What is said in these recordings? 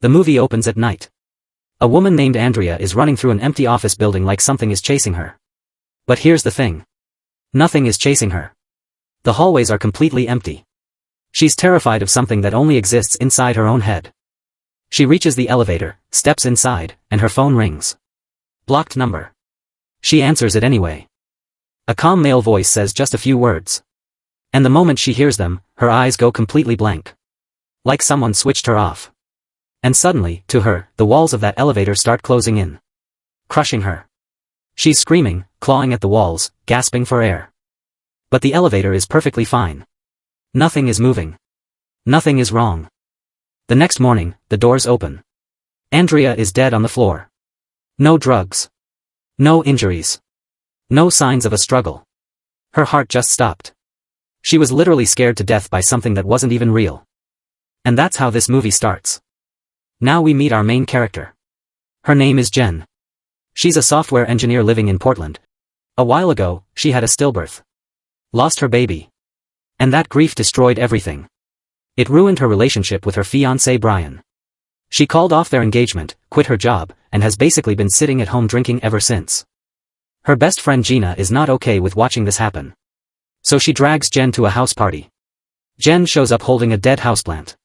The movie opens at night. A woman named Andrea is running through an empty office building like something is chasing her. But here's the thing. Nothing is chasing her. The hallways are completely empty. She's terrified of something that only exists inside her own head. She reaches the elevator, steps inside, and her phone rings. Blocked number. She answers it anyway. A calm male voice says just a few words. And the moment she hears them, her eyes go completely blank. Like someone switched her off. And suddenly, to her, the walls of that elevator start closing in. Crushing her. She's screaming, clawing at the walls, gasping for air. But the elevator is perfectly fine. Nothing is moving. Nothing is wrong. The next morning, the doors open. Andrea is dead on the floor. No drugs. No injuries. No signs of a struggle. Her heart just stopped. She was literally scared to death by something that wasn't even real. And that's how this movie starts. Now we meet our main character. Her name is Jenn. She's a software engineer living in Portland. A while ago, she had a stillbirth. Lost her baby. And that grief destroyed everything. It ruined her relationship with her fiancé Brian. She called off their engagement, quit her job, and has basically been sitting at home drinking ever since. Her best friend Gina is not okay with watching this happen. So she drags Jenn to a house party. Jenn shows up holding a dead houseplant.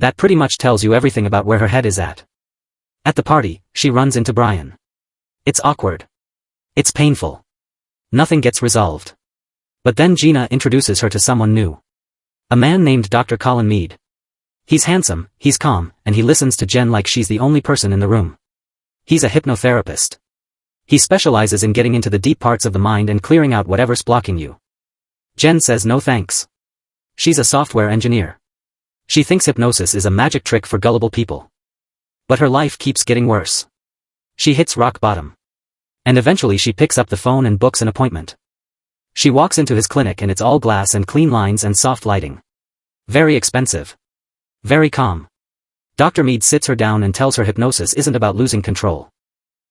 That pretty much tells you everything about where her head is at. At the party, she runs into Brian. It's awkward. It's painful. Nothing gets resolved. But then Gina introduces her to someone new. A man named Dr. Collin Meade. He's handsome, he's calm, and he listens to Jenn like she's the only person in the room. He's a hypnotherapist. He specializes in getting into the deep parts of the mind and clearing out whatever's blocking you. Jenn says no thanks. She's a software engineer. She thinks hypnosis is a magic trick for gullible people. But her life keeps getting worse. She hits rock bottom. And eventually she picks up the phone and books an appointment. She walks into his clinic and it's all glass and clean lines and soft lighting. Very expensive. Very calm. Dr. Meade sits her down and tells her hypnosis isn't about losing control.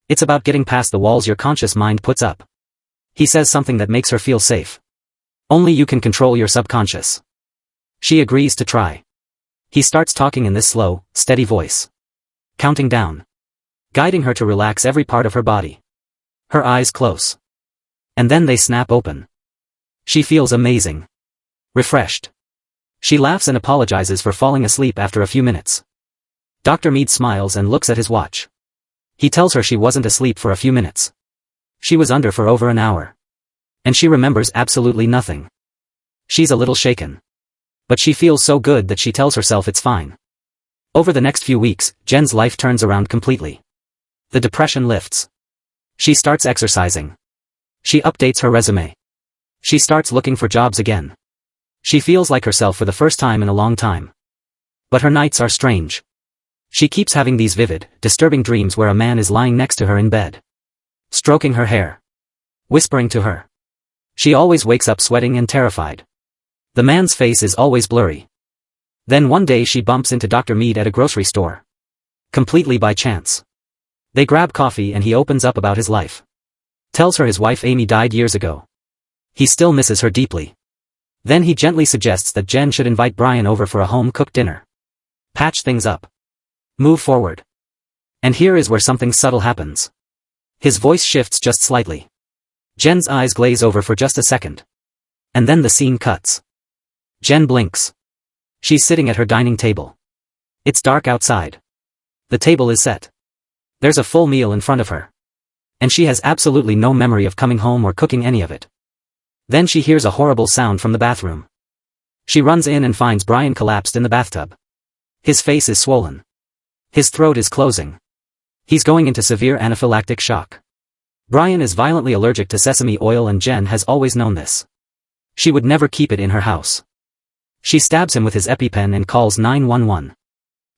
It's about getting past the walls your conscious mind puts up. He says something that makes her feel safe. Only you can control your subconscious. She agrees to try. He starts talking in this slow, steady voice. Counting down. Guiding her to relax every part of her body. Her eyes close. And then they snap open. She feels amazing. Refreshed. She laughs and apologizes for falling asleep after a few minutes. Dr. Meade smiles and looks at his watch. He tells her she wasn't asleep for a few minutes. She was under for over an hour. And she remembers absolutely nothing. She's a little shaken. But she feels so good that she tells herself it's fine. Over the next few weeks, Jenn's life turns around completely. The depression lifts. She starts exercising. She updates her resume. She starts looking for jobs again. She feels like herself for the first time in a long time. But her nights are strange. She keeps having these vivid, disturbing dreams where a man is lying next to her in bed. Stroking her hair. Whispering to her. She always wakes up sweating and terrified. The man's face is always blurry. Then one day she bumps into Dr. Meade at a grocery store. Completely by chance. They grab coffee and he opens up about his life. Tells her his wife Amy died years ago. He still misses her deeply. Then he gently suggests that Jenn should invite Brian over for a home-cooked dinner. Patch things up. Move forward. And here is where something subtle happens. His voice shifts just slightly. Jenn's eyes glaze over for just a second. And then the scene cuts. Jenn blinks. She's sitting at her dining table. It's dark outside. The table is set. There's a full meal in front of her. And she has absolutely no memory of coming home or cooking any of it. Then she hears a horrible sound from the bathroom. She runs in and finds Brian collapsed in the bathtub. His face is swollen. His throat is closing. He's going into severe anaphylactic shock. Brian is violently allergic to sesame oil and Jenn has always known this. She would never keep it in her house. She stabs him with his EpiPen and calls 911.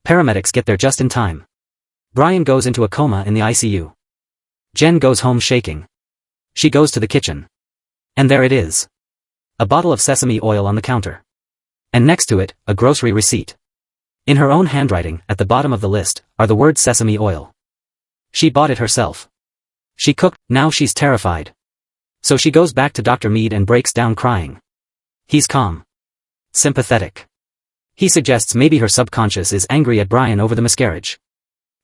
Paramedics get there just in time. Brian goes into a coma in the ICU. Jenn goes home shaking. She goes to the kitchen. And there it is. A bottle of sesame oil on the counter. And next to it, a grocery receipt. In her own handwriting, at the bottom of the list, are the words sesame oil. She bought it herself. She cooked, now she's terrified. So she goes back to Dr. Meade and breaks down crying. He's calm. Sympathetic. He suggests maybe her subconscious is angry at Brian over the miscarriage.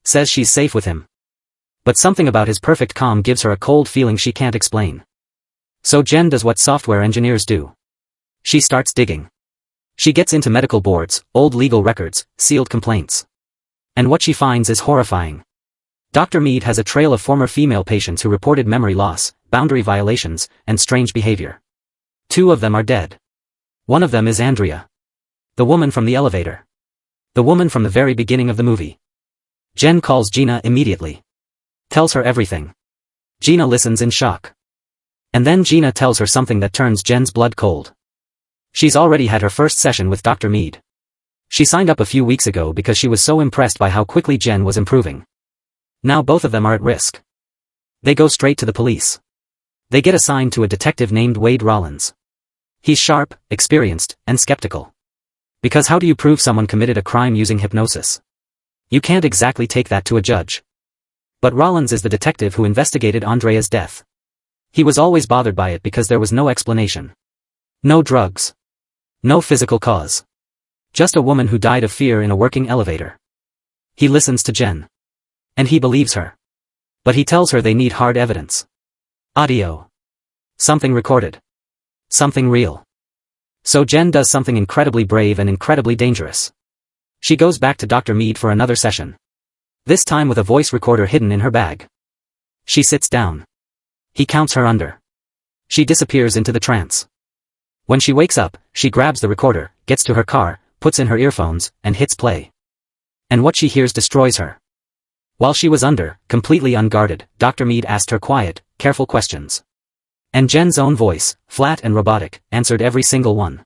Says she's safe with him. But something about his perfect calm gives her a cold feeling she can't explain. So Jenn does what software engineers do. She starts digging. She gets into medical boards, old legal records, sealed complaints. And what she finds is horrifying. Dr. Meade has a trail of former female patients who reported memory loss, boundary violations, and strange behavior. 2 of them are dead. One of them is Andrea. The woman from the elevator. The woman from the very beginning of the movie. Jenn calls Gina immediately. Tells her everything. Gina listens in shock. And then Gina tells her something that turns Jenn's blood cold. She's already had her first session with Dr. Meade. She signed up a few weeks ago because she was so impressed by how quickly Jenn was improving. Now both of them are at risk. They go straight to the police. They get assigned to a detective named Wade Rollins. He's sharp, experienced, and skeptical. Because how do you prove someone committed a crime using hypnosis? You can't exactly take that to a judge. But Rollins is the detective who investigated Andrea's death. He was always bothered by it because there was no explanation. No drugs. No physical cause. Just a woman who died of fear in a working elevator. He listens to Jenn. And he believes her. But he tells her they need hard evidence. Audio. Something recorded. Something real. So Jenn does something incredibly brave and incredibly dangerous. She goes back to Dr. Meade for another session. This time with a voice recorder hidden in her bag. She sits down. He counts her under. She disappears into the trance. When she wakes up, she grabs the recorder, gets to her car, puts in her earphones, and hits play. And what she hears destroys her. While she was under, completely unguarded, Dr. Meade asked her quiet, careful questions. And Jenn's own voice, flat and robotic, answered every single one.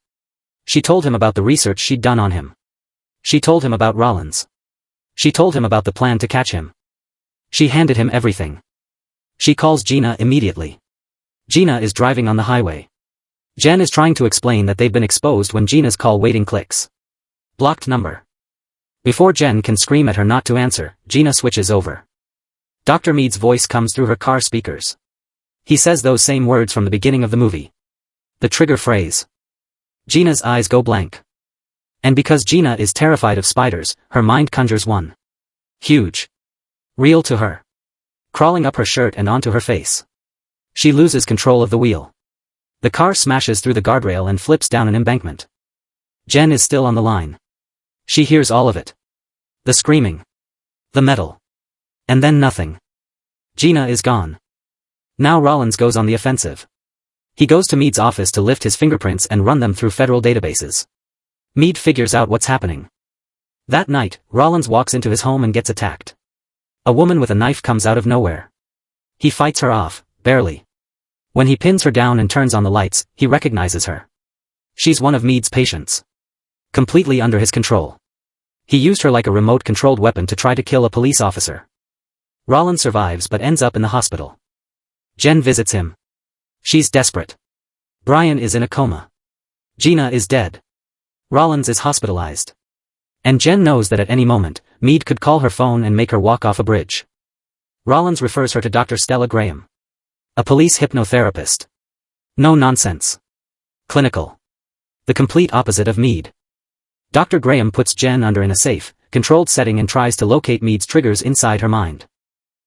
She told him about the research she'd done on him. She told him about Rollins. She told him about the plan to catch him. She handed him everything. She calls Gina immediately. Gina is driving on the highway. Jenn is trying to explain that they've been exposed when Gina's call waiting clicks. Blocked number. Before Jenn can scream at her not to answer, Gina switches over. Dr. Meade's voice comes through her car speakers. He says those same words from the beginning of the movie. The trigger phrase. Gina's eyes go blank. And because Gina is terrified of spiders, her mind conjures one. Huge. Real to her. Crawling up her shirt and onto her face. She loses control of the wheel. The car smashes through the guardrail and flips down an embankment. Jenn is still on the line. She hears all of it. The screaming. The metal. And then nothing. Gina is gone. Now Rollins goes on the offensive. He goes to Meade's office to lift his fingerprints and run them through federal databases. Meade figures out what's happening. That night, Rollins walks into his home and gets attacked. A woman with a knife comes out of nowhere. He fights her off, barely. When he pins her down and turns on the lights, he recognizes her. She's one of Meade's patients. Completely under his control. He used her like a remote-controlled weapon to try to kill a police officer. Rollins survives but ends up in the hospital. Jenn visits him. She's desperate. Brian is in a coma. Gina is dead. Rollins is hospitalized. And Jenn knows that at any moment, Meade could call her phone and make her walk off a bridge. Rollins refers her to Dr. Stella Graham. A police hypnotherapist. No nonsense. Clinical. The complete opposite of Meade. Dr. Graham puts Jenn under in a safe, controlled setting and tries to locate Meade's triggers inside her mind.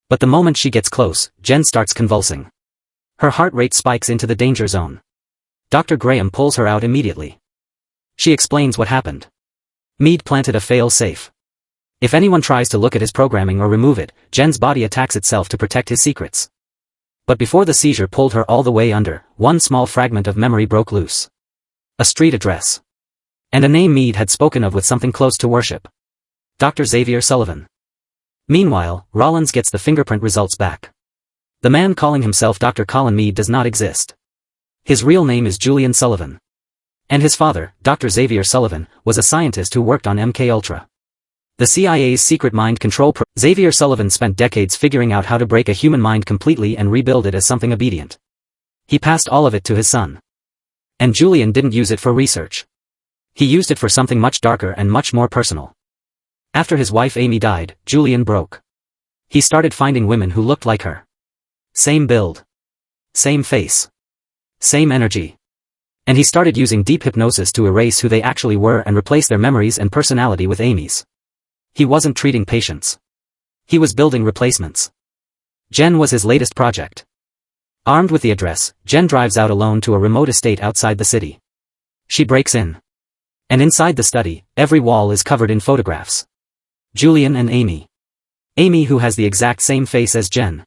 But the moment she gets close, Jenn starts convulsing. Her heart rate spikes into the danger zone. Dr. Graham pulls her out immediately. She explains what happened. Meade planted a fail-safe. If anyone tries to look at his programming or remove it, Jenn's body attacks itself to protect his secrets. But before the seizure pulled her all the way under, one small fragment of memory broke loose. A street address. And a name Meade had spoken of with something close to worship. Dr. Xavier Sullivan. Meanwhile, Rollins gets the fingerprint results back. The man calling himself Dr. Collin Meade does not exist. His real name is Julian Sullivan. And his father, Dr. Xavier Sullivan, was a scientist who worked on MKUltra. The CIA's secret mind control program. Xavier Sullivan spent decades figuring out how to break a human mind completely and rebuild it as something obedient. He passed all of it to his son. And Julian didn't use it for research. He used it for something much darker and much more personal. After his wife Amy died, Julian broke. He started finding women who looked like her. Same build. Same face. Same energy. And he started using deep hypnosis to erase who they actually were and replace their memories and personality with Amy's. He wasn't treating patients. He was building replacements. Jenn was his latest project. Armed with the address, Jenn drives out alone to a remote estate outside the city. She breaks in. And inside the study, every wall is covered in photographs. Julian and Amy. Amy, who has the exact same face as Jenn.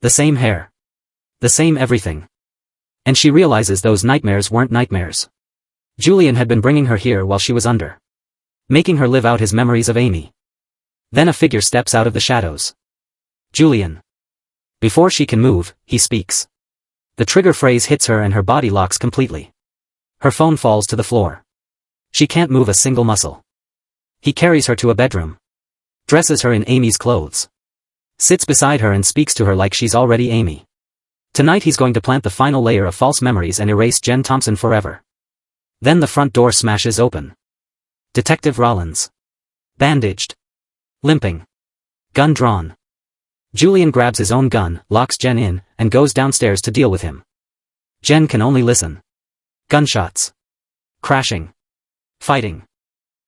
The same hair. The same everything. And she realizes those nightmares weren't nightmares. Julian had been bringing her here while she was under. Making her live out his memories of Amy. Then a figure steps out of the shadows. Julian. Before she can move, he speaks. The trigger phrase hits her and her body locks completely. Her phone falls to the floor. She can't move a single muscle. He carries her to a bedroom. Dresses her in Amy's clothes. Sits beside her and speaks to her like she's already Amy. Tonight he's going to plant the final layer of false memories and erase Jenn Thompson forever. Then the front door smashes open. Detective Rollins. Bandaged. Limping. Gun drawn. Julian grabs his own gun, locks Jenn in, and goes downstairs to deal with him. Jenn can only listen. Gunshots. Crashing. Fighting.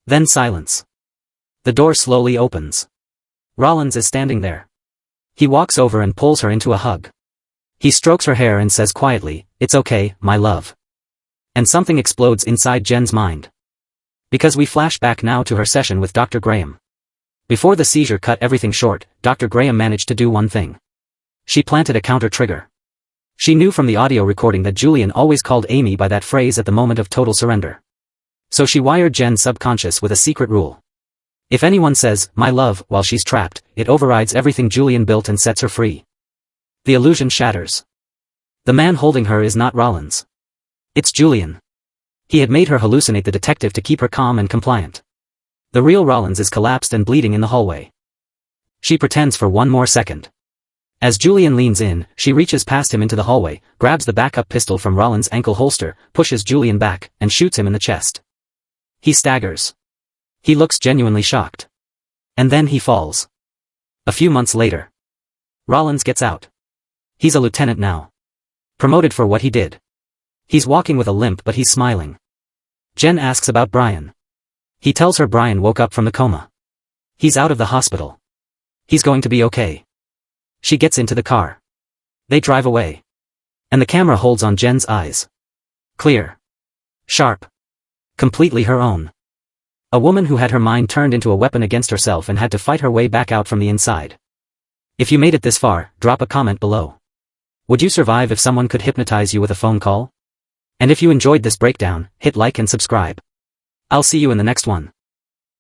Then silence. The door slowly opens. Rollins is standing there. He walks over and pulls her into a hug. He strokes her hair and says quietly, "It's okay, my love." And something explodes inside Jenn's mind. Because we flash back now to her session with Dr. Graham. Before the seizure cut everything short, Dr. Graham managed to do one thing. She planted a counter-trigger. She knew from the audio recording that Julian always called Amy by that phrase at the moment of total surrender. So she wired Jenn's subconscious with a secret rule. If anyone says, "my love," while she's trapped, it overrides everything Julian built and sets her free. The illusion shatters. The man holding her is not Rollins. It's Julian. He had made her hallucinate the detective to keep her calm and compliant. The real Rollins is collapsed and bleeding in the hallway. She pretends for one more second. As Julian leans in, she reaches past him into the hallway, grabs the backup pistol from Rollins' ankle holster, pushes Julian back, and shoots him in the chest. He staggers. He looks genuinely shocked. And then he falls. A few months later. Rollins gets out. He's a lieutenant now. Promoted for what he did. He's walking with a limp but he's smiling. Jenn asks about Brian. He tells her Brian woke up from the coma. He's out of the hospital. He's going to be okay. She gets into the car. They drive away. And the camera holds on Jenn's eyes. Clear. Sharp. Completely her own. A woman who had her mind turned into a weapon against herself and had to fight her way back out from the inside. If you made it this far, drop a comment below. Would you survive if someone could hypnotize you with a phone call? And if you enjoyed this breakdown, hit like and subscribe. I'll see you in the next one.